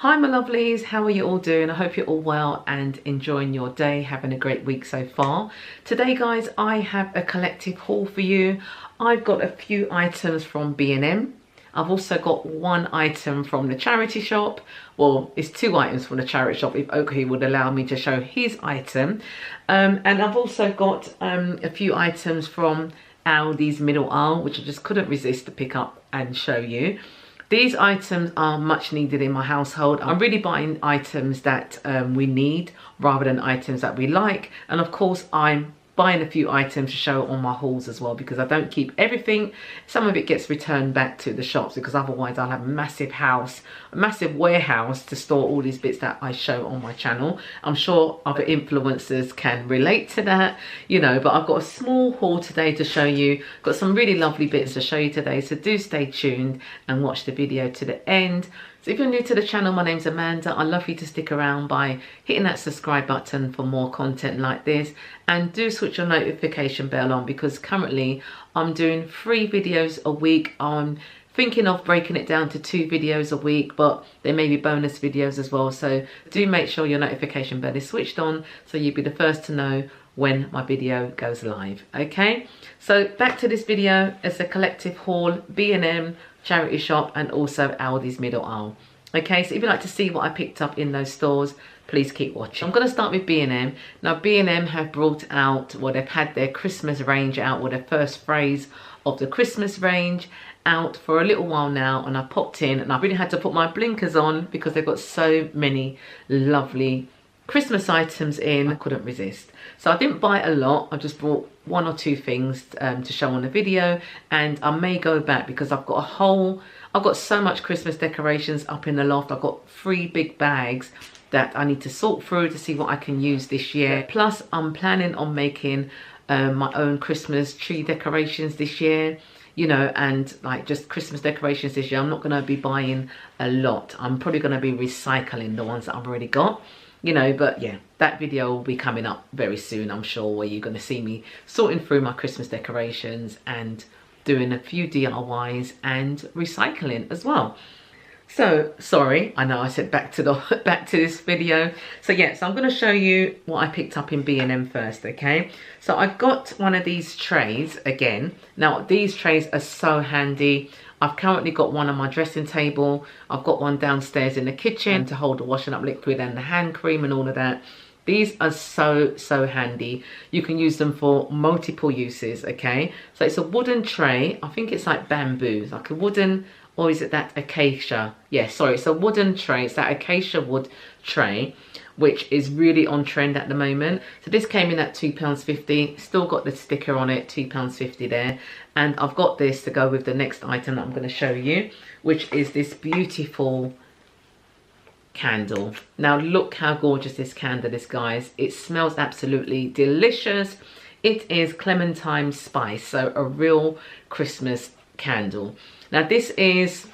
Hi my lovelies, how are you all doing? I hope you're all well and enjoying your day, having a great week so far. Today guys, I have a collective haul for you. I've got a few items from B&M. I've also got one item from the charity shop. Well, it's two items from the charity shop if Oak Ince would allow me to show his item. And I've also got a few items from Aldi's middle aisle, which I just couldn't resist to pick up and show you. These items are much needed in my household. I'm really buying items that we need rather than items that we like. And of course, I'm buying a few items to show on my hauls as well, because I don't keep everything. Some of it gets returned back to the shops because otherwise I'll have a massive house, a massive warehouse to store all these bits that I show on my channel. I'm sure other influencers can relate to that, you know, but I've got a small haul today to show you. Got some really lovely bits to show you today, so do stay tuned and watch the video to the end. So if you're new to the channel, my name's Amanda. I'd love you to stick around by hitting that subscribe button for more content like this, and do switch your notification bell on because currently I'm doing 3 videos a week. I'm thinking of breaking it down to 2 videos a week, but there may be bonus videos as well. So do make sure your notification bell is switched on so you'll be the first to know when my video goes live. Okay, so back to this video. It's a collective haul, B&M charity shop and also Aldi's middle aisle. Okay, so if you'd like to see what I picked up in those stores, please keep watching. I'm going to start with B&M. Now B&M have brought out, well, they've had their Christmas range out, or their first phrase of the Christmas range out for a little while now, and I popped in and I really had to put my blinkers on because they've got so many lovely Christmas items in. I couldn't resist. So I didn't buy a lot. I just bought 1 or 2 things to show on the video, and I may go back because I've got so much Christmas decorations up in the loft. I've got 3 big bags that I need to sort through to see what I can use this year. Plus I'm planning on making my own Christmas tree decorations this year, you know, and like just Christmas decorations this year. I'm not going to be buying a lot. I'm probably going to be recycling the ones that I've already got, you know. But yeah, that video will be coming up very soon, I'm sure, where you're going to see me sorting through my Christmas decorations and doing a few DIYs and recycling as well. So sorry, I know I said back to this video. So yeah, so I'm going to show you what I picked up in B&M first. Okay, so I got one of these trays again. Now these trays are so handy. I've currently got one on my dressing table. I've got one downstairs in the kitchen to hold the washing up liquid and the hand cream and all of that. These are so handy. You can use them for multiple uses. Okay, so it's a wooden tray. I think it's like bamboo, like a wooden, or is it that acacia? Yeah, sorry, it's a wooden tray. It's that acacia wood tray, which is really on trend at the moment. So this came in at £2.50. Still got the sticker on it, £2.50 there. And I've got this to go with the next item that I'm going to show you, which is this beautiful candle. Now look how gorgeous this candle is, guys. It smells absolutely delicious. It is clementine spice, so a real Christmas candle. Now this is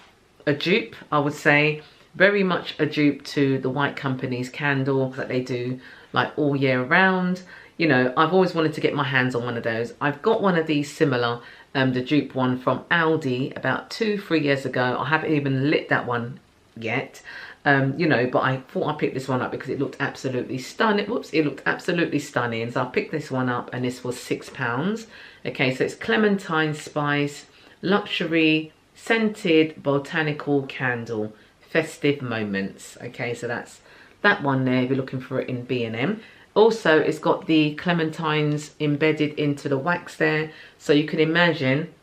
a dupe, I would say, very much a dupe to the White Company's candle that they do like all year round. You know, I've always wanted to get my hands on one of those. I've got one of these similar, the dupe one from Aldi about 2-3 years ago. I haven't even lit that one yet. You know, but I thought I'd pick this one up because it looked absolutely stunning. Whoops, it looked absolutely stunning. So I picked this one up and this was £6. Okay, so it's clementine spice, luxury, scented botanical candle, festive moments. Okay, so that's that one there if you're looking for it in B&M. Also, it's got the clementines embedded into the wax there. So you can imagine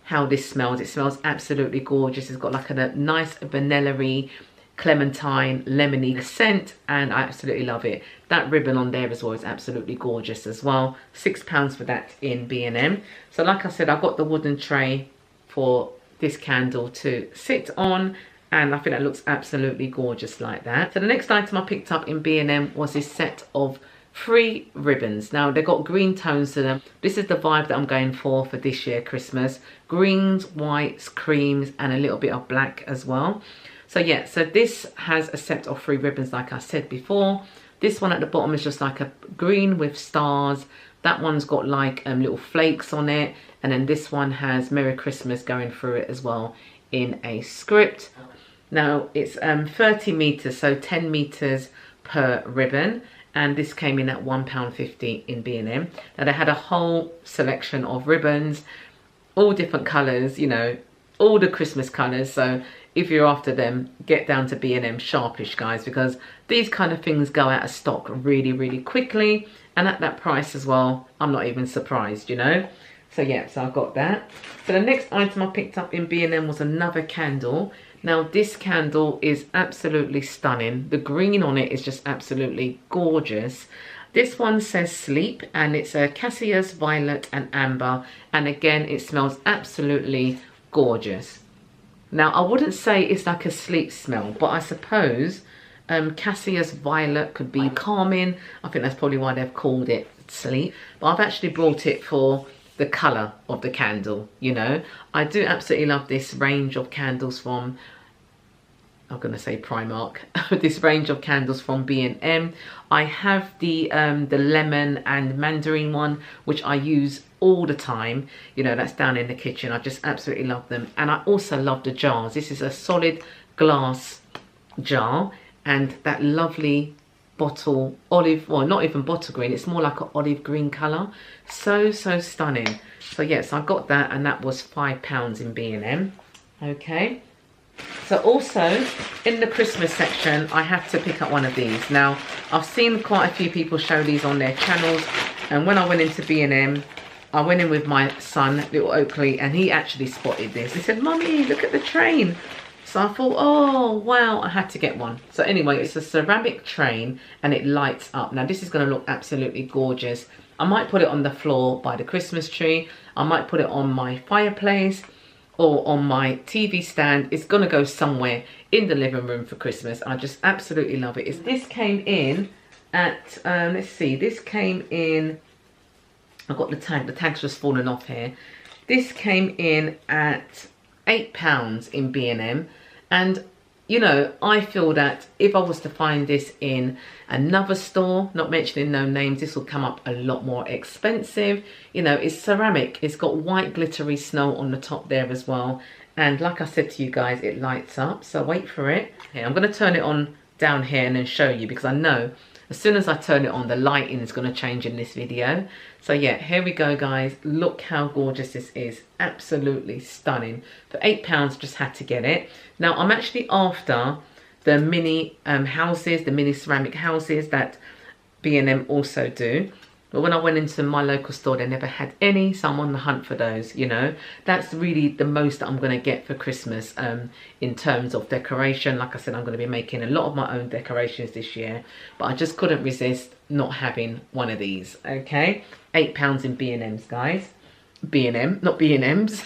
how this smells. It smells absolutely gorgeous. It's got like a nice vanilla-y, clementine, lemony scent, and I absolutely love it. That ribbon on there as well is absolutely gorgeous as well. £6 for that in B&M. So like I said, I've got the wooden tray for this candle to sit on, and I think that looks absolutely gorgeous like that. So the next item I picked up in B&M was this set of 3 ribbons. Now they've got green tones to them. This is the vibe that I'm going for this year Christmas. Greens, whites, creams, and a little bit of black as well. So yeah, so this has a set of 3 ribbons like I said before. This one at the bottom is just like a green with stars. That one's got like little flakes on it, and then this one has Merry Christmas going through it as well in a script. Now it's 30 meters, so 10 meters per ribbon, and this came in at £1.50 in B&M. Now they had a whole selection of ribbons, all different colours, you know, all the Christmas colours. So if you're after them, get down to B&M sharpish, guys, because these kind of things go out of stock really, really quickly, and at that price as well, I'm not even surprised, you know. So yeah, so I got that. So the next item I picked up in B&M was another candle. Now this candle is absolutely stunning. The green on it is just absolutely gorgeous. This one says sleep, and it's a cassius, violet and amber, and again it smells absolutely gorgeous. Now I wouldn't say it's like a sleep smell, but I suppose cassius violet could be calming. I think that's probably why they've called it sleep, but I've actually brought it for the colour of the candle, you know. I do absolutely love this range of candles from, I'm going to say Primark, this range of candles from B&M. I have the lemon and mandarin one, which I use all the time, you know, that's down in the kitchen. I just absolutely love them. And I also love the jars. This is a solid glass jar, and that lovely bottle olive, well, not even bottle green, it's more like an olive green color. So stunning. So yes, I got that, and that was £5 in B&M. Okay, so also in the Christmas section I have to pick up one of these. Now I've seen quite a few people show these on their channels, and when I went into B&M, I went in with my son, little Oakley, and he actually spotted this. He said, "Mummy, look at the train." So I thought, oh wow, I had to get one. So anyway, it's a ceramic train and it lights up. Now this is going to look absolutely gorgeous. I might put it on the floor by the Christmas tree. I might put it on my fireplace or on my TV stand. It's going to go somewhere in the living room for Christmas. I just absolutely love it. This came in at, let's see, this came in, I've got the tag's just fallen off here. This came in at £8 in B&M. And you know, I feel that if I was to find this in another store, not mentioning no names, this will come up a lot more expensive. You know, it's ceramic, it's got white glittery snow on the top there as well, and like I said to you guys, it lights up. So wait for it. Here, I'm going to turn it on down here and then show you, because I know as soon as I turn it on, the lighting is going to change in this video. So yeah, here we go, guys. Look how gorgeous this is. Absolutely stunning. For £8, just had to get it. Now, I'm actually after the mini houses, the mini ceramic houses that B&M also do. But when I went into my local store, they never had any, so I'm on the hunt for those, you know. That's really the most that I'm going to get for Christmas in terms of decoration. Like I said, I'm going to be making a lot of my own decorations this year, but I just couldn't resist not having one of these, okay? £8 in B&M's, guys. B&M, not B&M's.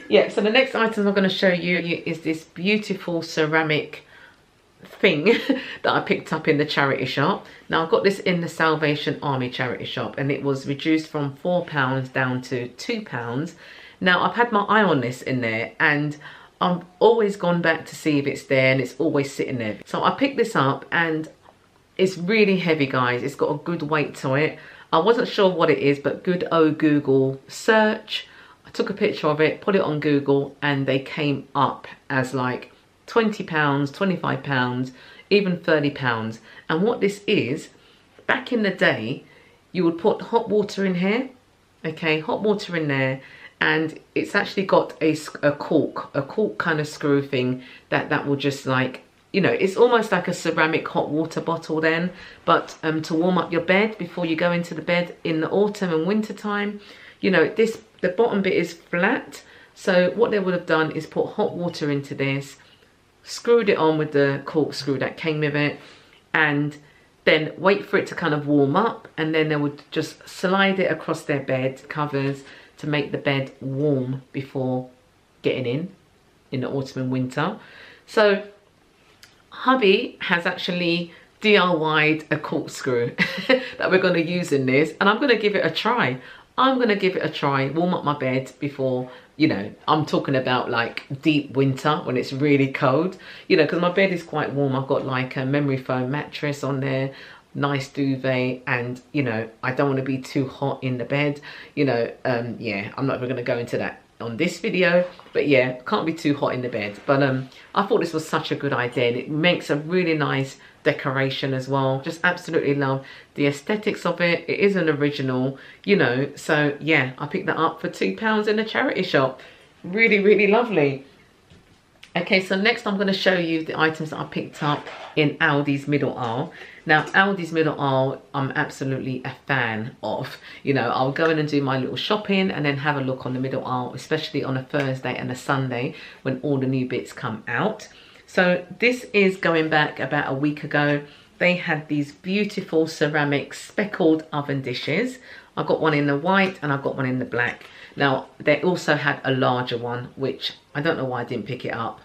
Yeah, so the next item I'm going to show you is this beautiful ceramic thing that I picked up in the charity shop. Now, I've got this in the Salvation Army charity shop, and it was reduced from £4 down to £2. Now, I've had my eye on this in there, and I've always gone back to see if it's there, and it's always sitting there. So I picked this up, and it's really heavy, guys. It's got a good weight to it. I wasn't sure what it is, but good old Google search. I took a picture of it, put it on Google, and they came up as like £20, £25, even £30. And what this is, back in the day, you would put hot water in here, okay, hot water in there, and it's actually got a cork kind of screw thing that will just, like, you know, it's almost like a ceramic hot water bottle then, but to warm up your bed before you go into the bed in the autumn and winter time. You know, the bottom bit is flat, so what they would have done is put hot water into this, screwed it on with the corkscrew that came with it, and then wait for it to kind of warm up, and then they would just slide it across their bed covers to make the bed warm before getting in the autumn and winter. So hubby has actually DIY'd a corkscrew that we're going to use in this, and I'm going to give it a try. I'm going to give it a try, warm up my bed before, you know, I'm talking about like deep winter when it's really cold, you know, because my bed is quite warm. I've got like a memory foam mattress on there, nice duvet, and, you know, I don't want to be too hot in the bed, you know. Yeah, I'm not even going to go into that on this video, but yeah, can't be too hot in the bed. But I thought this was such a good idea, and it makes a really nice decoration as well. Just absolutely love the aesthetics of it. It is an original, you know, so yeah, I picked that up for £2 in a charity shop. Really, really lovely. Okay, so next I'm going to show you the items that I picked up in Aldi's middle aisle. Now, Aldi's middle aisle, I'm absolutely a fan of. You know, I'll go in and do my little shopping and then have a look on the middle aisle, especially on a Thursday and a Sunday when all the new bits come out. So this is going back about a week ago. They had these beautiful ceramic speckled oven dishes. I got one in the white and I got one in the black. Now, they also had a larger one, which I don't know why I didn't pick it up.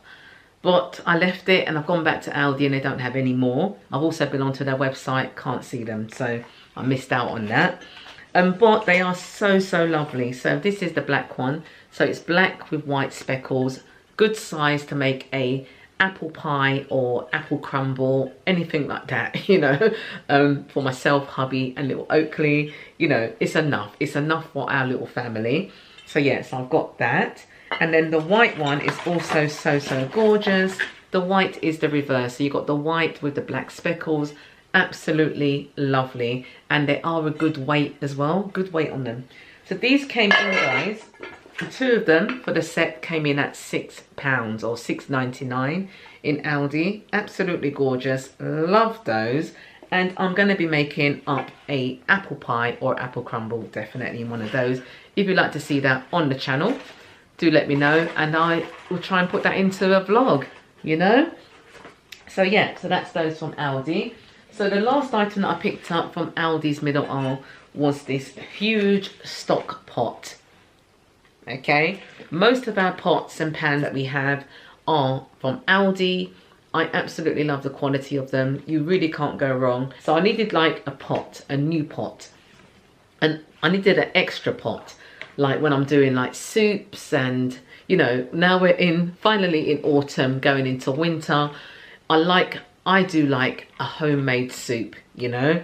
But I left it and I've gone back to Aldi and they don't have any more. I've also been onto their website, can't see them, so I missed out on that. But they are so, so lovely. So this is the black one. So it's black with white speckles. Good size to make a apple pie or apple crumble, anything like that, you know, for myself, hubby and little Oakley. You know, it's enough for our little family. So yeah, so I've got that. And then the white one is also so, so gorgeous. The white is the reverse, so you've got the white with the black speckles. Absolutely lovely, and they are a good weight as well, good weight on them. So these came in, guys, the two of them for the set came in at £6 or £6.99 in Aldi. Absolutely gorgeous, love those. And I'm going to be making up a apple pie or apple crumble, definitely in one of those. If you'd like to see that on the channel, do let me know, and I will try and put that into a vlog, you know. So yeah, so that's those from Aldi. So the last item that I picked up from Aldi's middle aisle was this huge stock pot. Okay, most of our pots and pans that we have are from Aldi. I absolutely love the quality of them. You really can't go wrong. So I needed like a pot, a new pot, and I needed an extra pot, like when I'm doing like soups. And you know, now we're finally in autumn, going into winter. I do like a homemade soup, you know.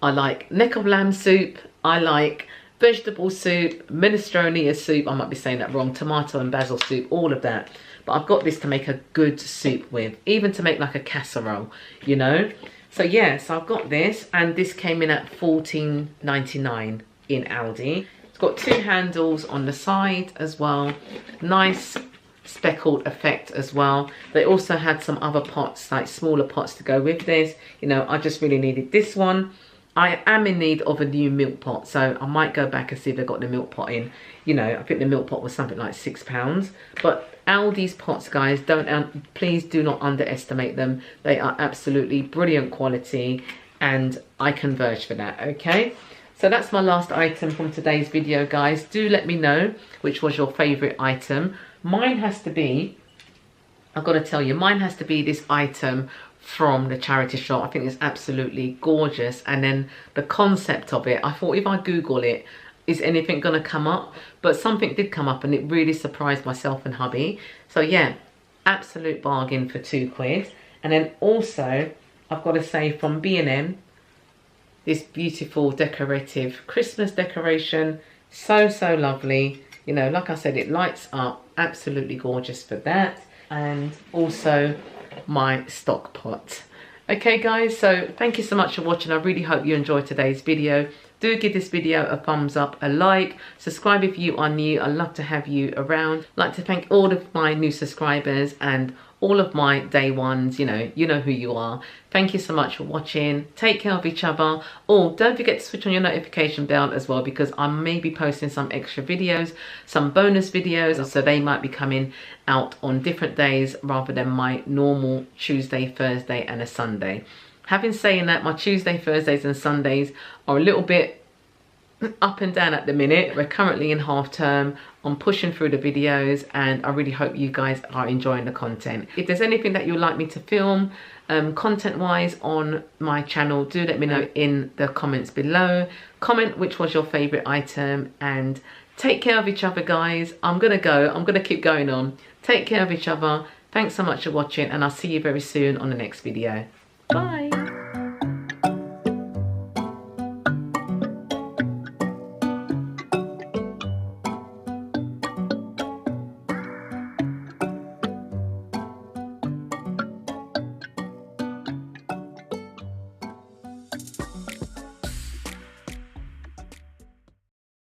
I like neck of lamb soup, I like vegetable soup, minestrone soup, I might be saying that wrong, tomato and basil soup, all of that. But I've got this to make a good soup with, even to make like a casserole, you know. So yeah, so I've got this, and this came in at £14.99 in Aldi. It's got two handles on the side as well. Nice speckled effect as well. They also had some other pots, like smaller pots to go with this. You know, I just really needed this one. I am in need of a new milk pot, so I might go back and see if they've got the milk pot in. You know, I think the milk pot was something like £6. But Aldi's pots, guys, please do not underestimate them. They are absolutely brilliant quality, and I converge for that, okay? So that's my last item from today's video, guys. Do let me know which was your favourite item. Mine has to be, I've got to tell you, mine has to be this item from the charity shop. I think it's absolutely gorgeous. And then the concept of it, I thought if I Google it, is anything going to come up? But something did come up, and it really surprised myself and hubby. So yeah, absolute bargain for £2. And then also, I've got to say, from B&M, this beautiful decorative Christmas decoration. So, so lovely. You know, like I said, it lights up. Absolutely gorgeous for that. And also my stock pot. Okay, guys, so thank you so much for watching. I really hope you enjoyed today's video. Do give this video a thumbs up, a like, subscribe if you are new. I'd love to have you around. I'd like to thank all of my new subscribers and all of my day ones. You know who you are. Thank you so much for watching. Take care of each other. Oh, don't forget to switch on your notification bell as well, because I may be posting some extra videos, some bonus videos, so they might be coming out on different days rather than my normal Tuesday, Thursday and a Sunday. Having saying that, my Tuesday, Thursdays and Sundays are a little bit up and down at the minute. We're currently in half term. I'm pushing through the videos, and I really hope you guys are enjoying the content. If there's anything that you'd like me to film content wise on my channel, do let me know in the comments below. Comment which was your favorite item, and take care of each other, guys. I'm gonna keep going on. Take care of each other. Thanks so much for watching, and I'll see you very soon on the next video. Bye.